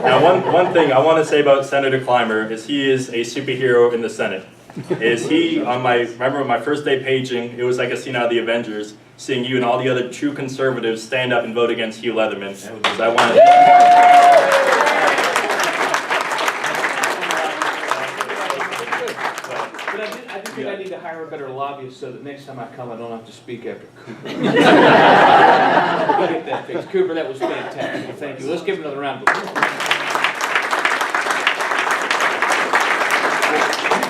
Now, one thing I want to say about Senator Climer is he is a superhero in the Senate. Remember on my first day paging, it was like a scene out of the Avengers, seeing you and all the other true conservatives stand up and vote against Hugh Leatherman. So I wanted I think I need to hire a better lobbyist so that next time I come, I don't have to speak after Cooper. We'll get that fixed. Cooper, that was fantastic. Thank you. Let's give him another round of applause.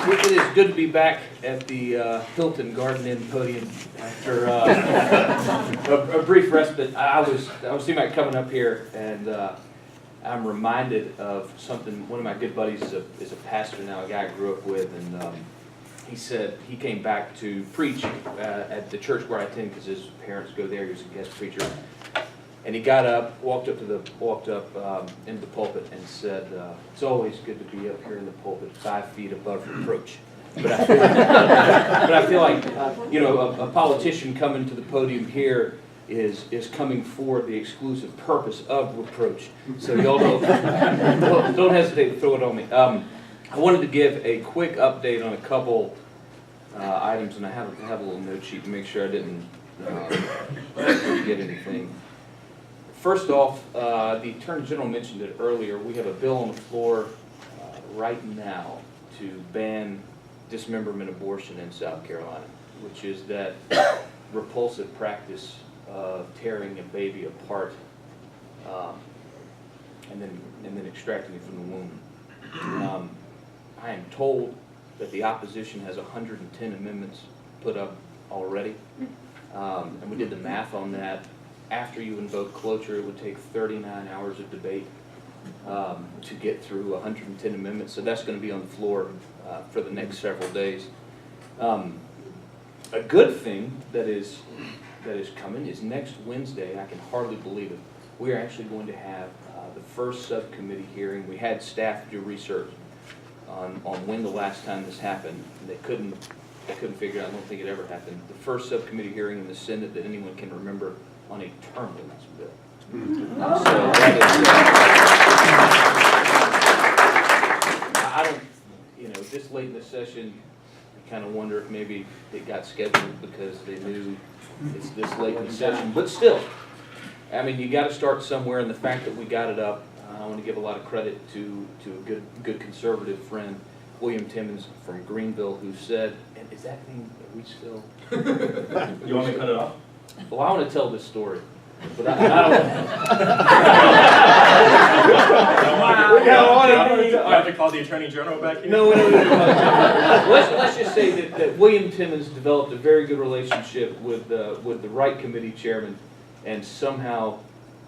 It is good to be back at the Hilton Garden Inn podium after a brief respite. I was thinking about coming up here, and I'm reminded of something. One of my good buddies is a pastor now, a guy I grew up with, and he said he came back to preach at the church where I attend because his parents go there. He was a guest preacher, and he got up, walked up into the pulpit, and said, "It's always good to be up here in the pulpit, 5 feet above reproach." But I feel like, a politician coming to the podium here is coming for the exclusive purpose of reproach. So y'all don't hesitate to throw it on me. I wanted to give a quick update on a couple items, and I have a little note sheet to make sure I didn't forget anything. First off, the Attorney General mentioned it earlier. We have a bill on the floor right now to ban dismemberment abortion in South Carolina, which is that repulsive practice of tearing a baby apart and then extracting it from the womb. I am told that the opposition has 110 amendments put up already, and we did the math on that. After you invoke cloture, it would take 39 hours of debate to get through 110 amendments, so that's going to be on the floor for the next several days. A good thing that is coming is next Wednesday. I can hardly believe it. We are actually going to have the first subcommittee hearing. We had staff do research on when the last time this happened. They couldn't figure it out. I don't think it ever happened. The first subcommittee hearing in the Senate that anyone can remember on a term limits bill. So that is, I don't, this late in the session, I kind of wonder if maybe it got scheduled because they knew it's this late in the session. But still, I mean, you got to start somewhere, and the fact that we got it up, I want to give a lot of credit to a good conservative friend, William Timmons from Greenville, who said, and is that thing, are we still? You want me to cut it off? Well, I want to tell this story, but I don't I have to call the Attorney General back here? No. Let's just say that William Timmons developed a very good relationship with the right committee chairman, and somehow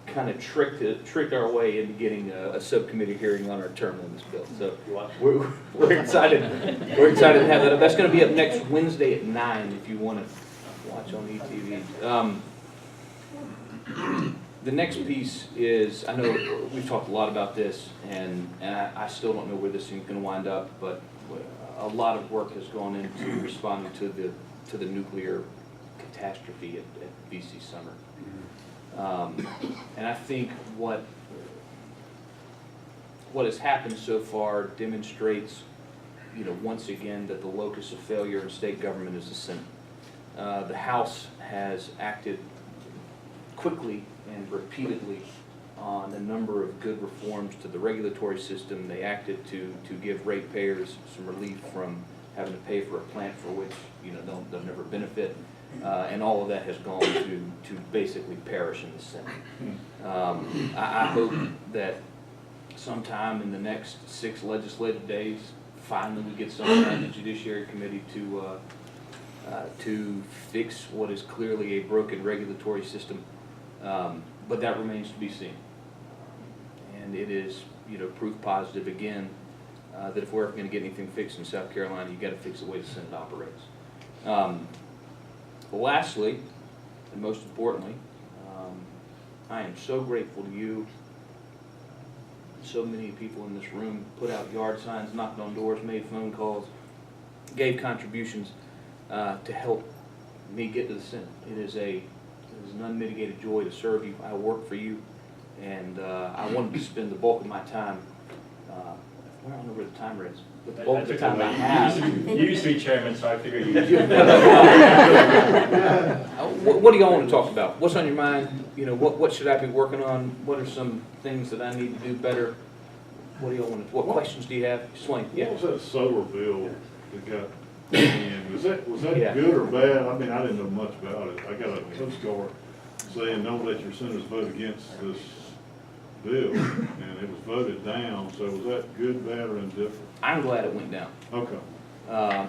kind of tricked our way into getting a subcommittee hearing on our term limits bill. So we're excited. We're excited to have that up. That's going to be up next Wednesday at 9 if you want to watch on ETV. The next piece is, I know we've talked a lot about this, and I still don't know where this thing's going to wind up, but a lot of work has gone into responding to the nuclear catastrophe at VC Summer. And I think what has happened so far demonstrates, once again, that the locus of failure in state government is the Senate. The House has acted quickly and repeatedly on a number of good reforms to the regulatory system. They acted to give ratepayers some relief from having to pay for a plant for which they'll never benefit. And all of that has gone to basically perish in the Senate. I hope that sometime in the next 6 legislative days, finally we get someone on the Judiciary Committee to fix what is clearly a broken regulatory system. But that remains to be seen. And it is, proof positive again that if we're ever going to get anything fixed in South Carolina, you've got to fix the way the Senate operates. Lastly, and most importantly, I am so grateful to you. So many people in this room put out yard signs, knocked on doors, made phone calls, gave contributions to help me get to the Senate. It is an unmitigated joy to serve you. I work for you, and I wanted to spend the bulk of my time, I don't know where the timer is, but the bulk of the time I have. You used to be chairman, so I figured you. What do y'all want to talk about? What's on your mind? You know, what should I be working on? What are some things that I need to do better? What do y'all want to, what questions do you have? Swain, yeah. What was that solar bill that got in? Was that Yeah. good or bad? I mean, I didn't know much about it. I got a postcard saying, don't let your senators vote against this bill, and it was voted down. So was that good, bad, or indifferent? I'm glad it went down. Okay.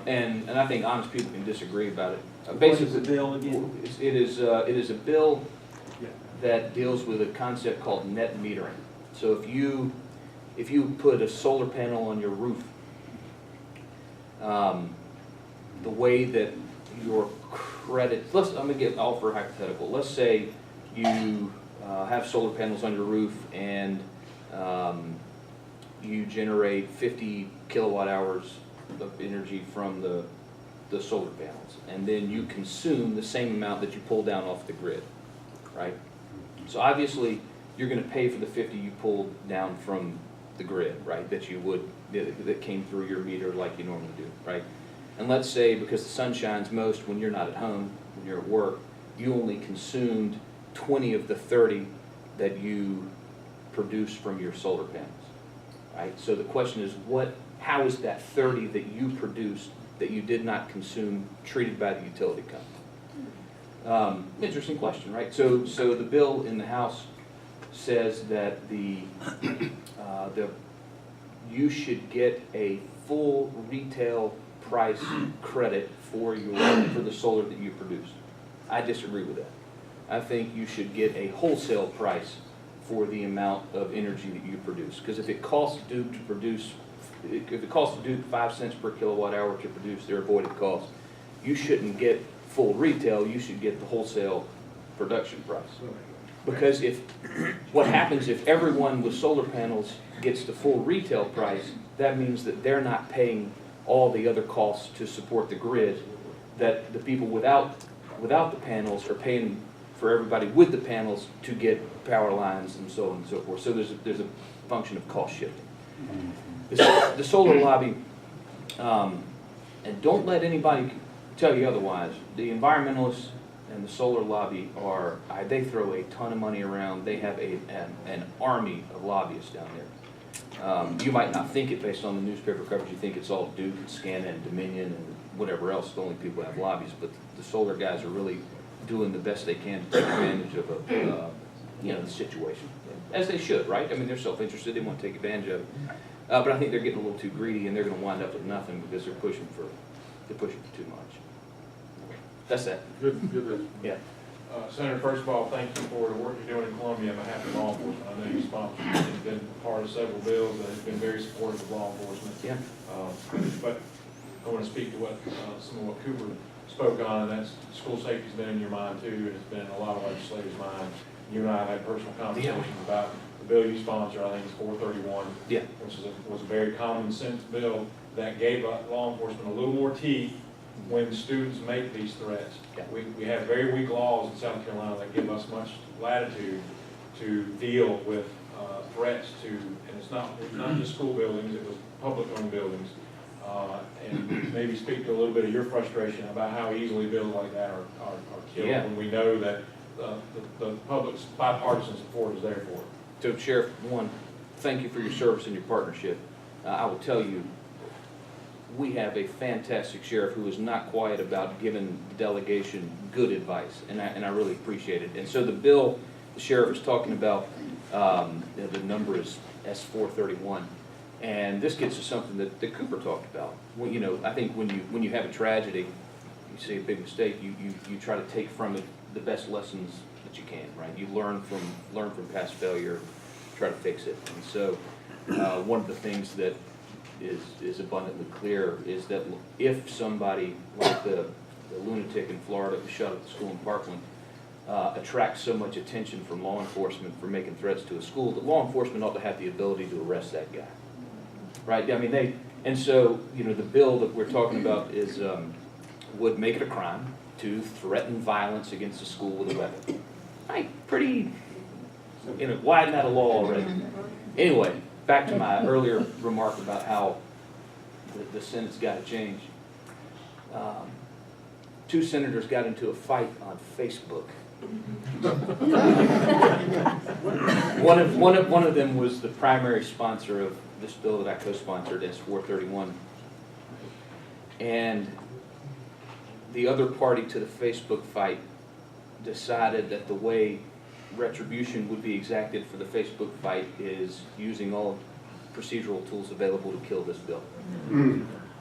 And I think honest people can disagree about it. What is Basically, the bill again? it is a bill that deals with a concept called net metering. So if you put a solar panel on your roof, the way that your credit, I'm gonna offer a hypothetical. Let's say you have solar panels on your roof and you generate 50 kilowatt hours of energy from the solar panels, and then you consume the same amount that you pull down off the grid, right? So obviously, you're gonna pay for the 50 you pulled down from the grid, right, that came through your meter like you normally do, right? And let's say, because the sun shines most when you're not at home, when you're at work, you only consumed 20 of the 30 that you produce from your solar panels, right? So the question is, how is that 30 that you produced that you did not consume treated by the utility company? Interesting question, right? So the bill in the House says that you should get a full retail price credit for the solar that you produced. I disagree with that. I think you should get a wholesale price for the amount of energy that you produce. Because if it costs Duke 5 cents per kilowatt hour to produce their avoided cost, you shouldn't get full retail, you should get the wholesale production price. Because what happens if everyone with solar panels gets the full retail price, that means that they're not paying all the other costs to support the grid, that the people without the panels are paying for everybody with the panels to get power lines and so on and so forth. So there's a function of cost shifting. The solar lobby, and don't let anybody tell you otherwise, the environmentalists and the solar lobby they throw a ton of money around. They have an army of lobbyists down there. You might not think it based on the newspaper coverage. You think it's all Duke and Scanna and Dominion and whatever else, the only people who have lobbies, but the solar guys are really doing the best they can to take advantage of the situation, as they should, right? I mean, they're self-interested, they want to take advantage of it. But I think they're getting a little too greedy, and they're going to wind up with nothing because they're pushing for too much. That's that. Good. Yeah. Senator, first of all, thank you for the work you're doing in Columbia on behalf of law enforcement. I know you sponsored and been part of several bills that have been very supportive of law enforcement. Yeah. But I want to speak to some of what Cooper spoke on, and that's school safety's been in your mind too, and it's been in a lot of legislators' minds. You and I have had personal conversations about the bill you sponsor. I think it's 431, Yeah. which was a very common sense bill that gave law enforcement a little more teeth when students make these threats. Yeah. We have very weak laws in South Carolina that give us much latitude to deal with threats to, and it's not just school buildings, it was public-owned buildings. And maybe speak to a little bit of your frustration about how easily bills like that are killed, Yeah. when we know that the public's bipartisan support is there for it. So, Sheriff, one, thank you for your service and your partnership. I will tell you, we have a fantastic sheriff who is not quiet about giving the delegation good advice, and I really appreciate it. And so the bill the sheriff is talking about, the number is S431, and this gets to something that Cooper talked about. Well, I think when you have a tragedy, you see a big mistake, you try to take from it the best lessons that you can, right? You learn from past failure, try to fix it. And so one of the things that is abundantly clear is that if somebody like the lunatic in Florida who shot at the school in Parkland attracts so much attention from law enforcement for making threats to a school, that law enforcement ought to have the ability to arrest that guy, right? I mean, and so the bill that we're talking about is would make it a crime to threaten violence against a school with a weapon. Right? Pretty widen that a law already. Anyway, back to my earlier remark about how the Senate's got to change. Two senators got into a fight on Facebook. One of them was the primary sponsor of this bill that I co-sponsored, S431. And the other party to the Facebook fight decided that the way retribution would be exacted for the Facebook fight is using all procedural tools available to kill this bill.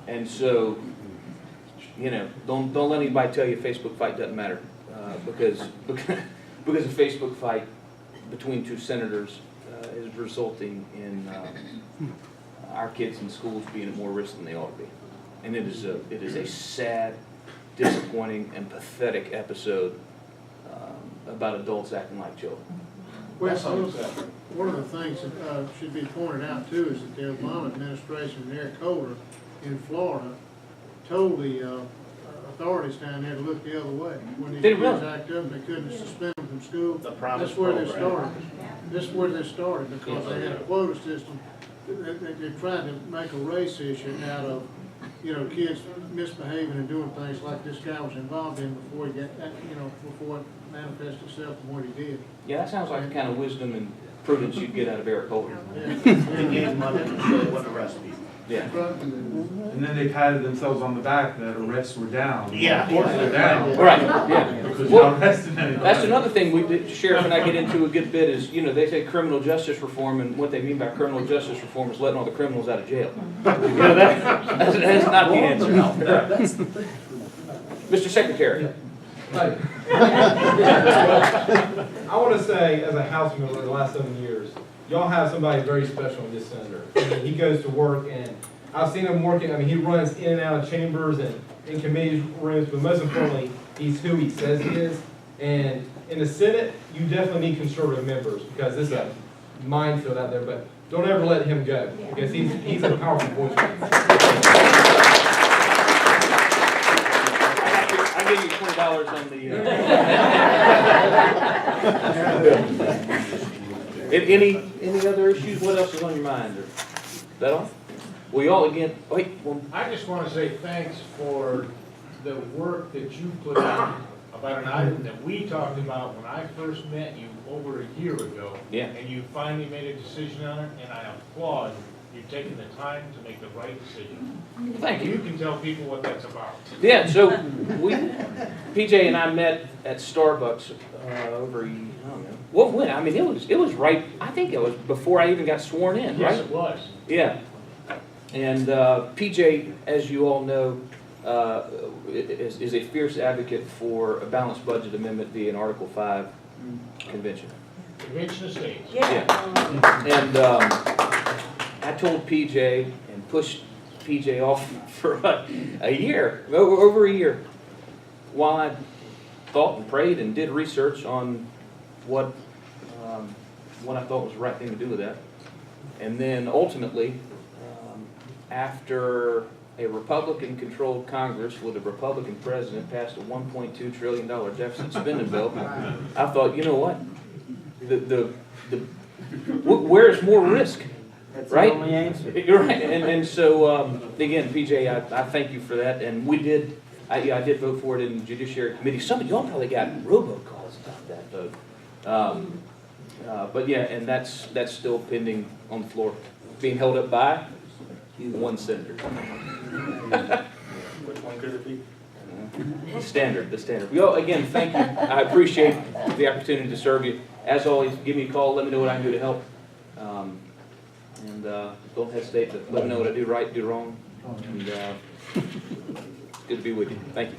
And so, don't let anybody tell you a Facebook fight doesn't matter, because a Facebook fight between two senators is resulting in our kids in schools being at more risk than they ought to be. And it is a sad, disappointing, and pathetic episode about adults acting like children. Well, one of the things that should be pointed out too is that the Obama administration and Eric Holder in Florida told the authorities down there to look the other way. When these kids act up, they couldn't suspend them from school. That's where they started. This is where they started, because they had a quota system. They tried to make a race issue out of, kids misbehaving and doing things like this guy was involved in before he got, before it manifested itself in what he did. Yeah, that sounds like the kind of wisdom and prudence you'd get out of Eric Holder. Yeah. They gave money to show what arrest people. Yeah. And then they patted themselves on the back that arrests were down. Yeah. Of course they're down. Right, yeah. Because Well, not arrested anybody. that's another thing the sheriff and I get into a good bit is, they say criminal justice reform, and what they mean by criminal justice reform is letting all the criminals out of jail. That's not the answer, no. Mr. Secretary. I want to say, as a House member over the last 7 years, y'all have somebody very special in this senator. He goes to work, and I've seen him working. He runs in and out of chambers and in committee rooms, but most importantly, he's who he says he is. And in the Senate, you definitely need conservative members, because this is a minefield out there, but don't ever let him go, because he's a powerful voice. I'll give you $20 on the, Any other issues? What else is on your mind? Or is that all? Well, y'all again, I just want to say thanks for the work that you put on about an item that we talked about when I first met you over a year ago. Yeah. And you finally made a decision on it, and I applaud you taking the time to make the right decision. Thank you. You can tell people what that's about. Yeah, so PJ and I met at Starbucks over, I don't know. Well, when? It was right, I think it was before I even got sworn in, right? Yes, it was. Yeah. And PJ, as you all know, is a fierce advocate for a balanced budget amendment via an Article 5 convention. Convention of States. Yeah. And I told PJ and pushed PJ off for a year, over a year, while I thought and prayed and did research on what I thought was the right thing to do with that. And then ultimately, after a Republican-controlled Congress with a Republican president passed a $1.2 trillion deficit spending bill, I thought, you know what? Where's more risk? That's right? the only answer. You're right. And so, again, PJ, I thank you for that. And I did vote for it in the Judiciary Committee. Some of y'all probably got robocalls about that vote. But yeah, and that's still pending on the floor, being held up by one senator. Which one could it be? The standard. Well, again, thank you. I appreciate the opportunity to serve you. As always, give me a call. Let me know what I can do to help. And don't hesitate to let me know what I do right, do wrong. And good to be with you. Thank you.